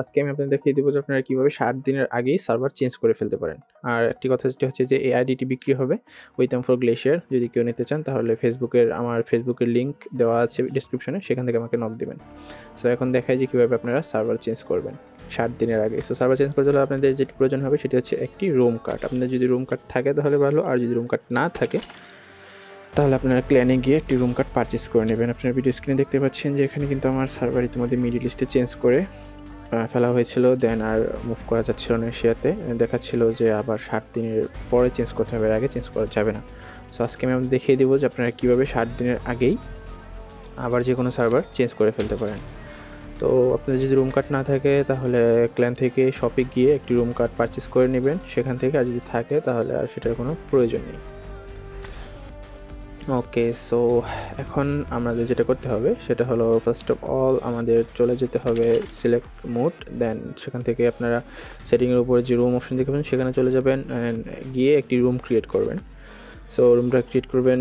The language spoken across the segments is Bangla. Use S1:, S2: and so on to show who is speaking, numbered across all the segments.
S1: আজকে আমি আপনাদের দেখিয়ে দেবো যে আপনারা কীভাবে 60 দিনের আগেই সার্ভার চেঞ্জ করে ফেলতে পারেন। আর একটি কথা যেটা হচ্ছে যে এই আইডিটি বিক্রি হবে উইথ গ্লেশিয়ার। যদি কেউ নিতে চান তাহলে আমার ফেসবুকের লিঙ্ক দেওয়া আছে ডিসক্রিপশনে, সেখান থেকে আমাকে নক দেবেন। সো এখন দেখাই যে কীভাবে আপনারা সার্ভার চেঞ্জ করবেন 60 দিনের আগে। সো সার্ভার চেঞ্জ করতে হলে আপনাদের যেটি প্রয়োজন হবে সেটি হচ্ছে একটি রুম কার্ড। আপনাদের যদি রুম কার্ড থাকে তাহলে ভালো, আর যদি রুম কার্ড না থাকে তাহলে আপনারা ক্ল্যানে গিয়ে একটি রুম কার্ড পারচেস করে নেবেন। আপনারা ভিডিও স্ক্রিনে দেখতে পাচ্ছেন যে এখানে কিন্তু আমার সার্ভার ইতিমধ্যে মিডল ইস্টে চেঞ্জ করে ফেলা হয়েছিল, দেন আর মুভ করা যাচ্ছিল না এশিয়াতে। দেখাচ্ছিল যে আবার 60 দিনের পরে চেঞ্জ করতে হবে, আগে চেঞ্জ করা যাবে না। সো আজকে আমি দেখিয়ে দেবো যে আপনারা কীভাবে 60 দিনের আগেই আবার যে কোনো সার্ভার চেঞ্জ করে ফেলতে পারেন। তো আপনাদের যদি রুম কার্ড না থাকে তাহলে ক্ল্যান থেকে শপে গিয়ে একটি রুম কার্ড পারচেস করে নেবেন সেখান থেকে, আর যদি থাকে তাহলে আর সেটার কোনো প্রয়োজন নেই। ওকে, সো এখন আমাদের যেটা করতে হবে সেটা হলো ফার্স্ট অফ অল আমাদের চলে যেতে হবে সিলেক্ট মোড, দেন সেখান থেকে আপনারা সেটিংয়ের উপরে যে রুম অপশন দেখবেন সেখানে চলে যাবেন, গিয়ে একটি রুম ক্রিয়েট করবেন। সো রুমটা ক্রিয়েট করবেন,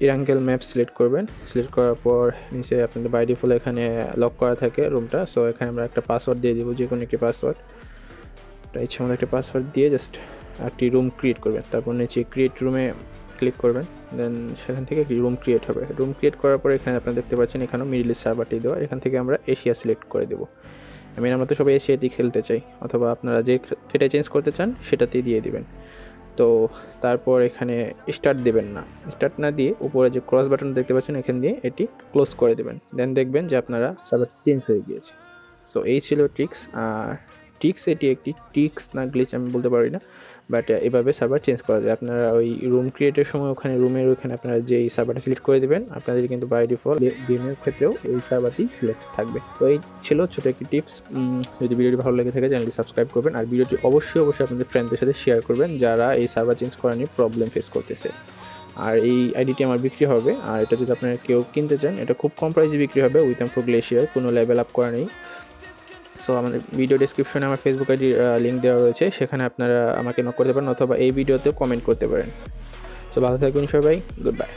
S1: ইরাঙ্গেল ম্যাপ সিলেক্ট করবেন। সিলেক্ট করার পর নিচে আপনাদের বাই ডিফল্ট এখানে লক করা থাকে রুমটা। সো এখানে আমরা একটা পাসওয়ার্ড দিয়ে দেবো, যে কোনো একটি পাসওয়ার্ড, ইচ্ছা মতো একটা পাসওয়ার্ড দিয়ে জাস্ট একটি রুম ক্রিয়েট করবেন। তারপর নিচে ক্রিয়েট রুমে ক্লিক করবেন, দেন সেখান থেকে একটি রুম ক্রিয়েট হবে। রুম ক্রিয়েট করার পরে এখানে আপনারা দেখতে পাচ্ছেন এখানেও মিডল ইস্ট সার্ভারটি দেওয়া, এখান থেকে আমরা এশিয়া সিলেক্ট করে দেবো। আমরা তো সবাই এশিয়াটি খেলতে চাই, অথবা আপনারা যেটা চেঞ্জ করতে চান সেটাতেই দিয়ে দিবেন। তো তারপর এখানে স্টার্ট দেবেন না, স্টার্ট না দিয়ে উপরে যে ক্রস বাটন দেখতে পাচ্ছেন এখান দিয়ে এটি ক্লোজ করে দেবেন, দেন দেখবেন যে আপনারা সার্ভার চেঞ্জ হয়ে গিয়েছে। সো এই ছিল ট্রিক্স। এটি একটি ট্রিক্স না গ্লিচ আমি বলতে পারি না, বাট এভাবে সার্ভার চেঞ্জ করা যায়। আপনারা ওই রুম ক্রিয়েটের সময় ওখানে রুমের ওখানে আপনারা যে এই সার্ভারটা সিলেক্ট করে দেবেন, আপনাদের কিন্তু বাই ডিফল্ট গেমের ক্ষেত্রেও এই সার্ভারটি সিলেক্ট থাকবে। তো এই ছিল ছোটো একটি টিপস। যদি ভিডিওটি ভালো লেগে থাকে চ্যানেলটি সাবস্ক্রাইব করবেন, আর ভিডিওটি অবশ্যই আপনাদের ফ্রেন্ডদের সাথে শেয়ার করবেন যারা এই সার্ভার চেঞ্জ করা নিয়ে প্রবলেম ফেস করতেছে। আর এই আইডিটি আমার বিক্রি হবে, আর এটা যদি আপনারা কেউ কিনতে চান এটা খুব কম প্রাইসে বিক্রি হবে গ্লেশিয়ার, কোনো লেভেল আপ করা নেই। সো আমাদের ভিডিও ডেসক্রিপশনে আমার ফেসবুক আইডির লিঙ্ক দেওয়া রয়েছে, সেখানে আপনারা আমাকে নক করতে পারেন অথবা এই ভিডিওতেও কমেন্ট করতে পারেন। সো ভালো থাকবেন সবাই, গুড বাই।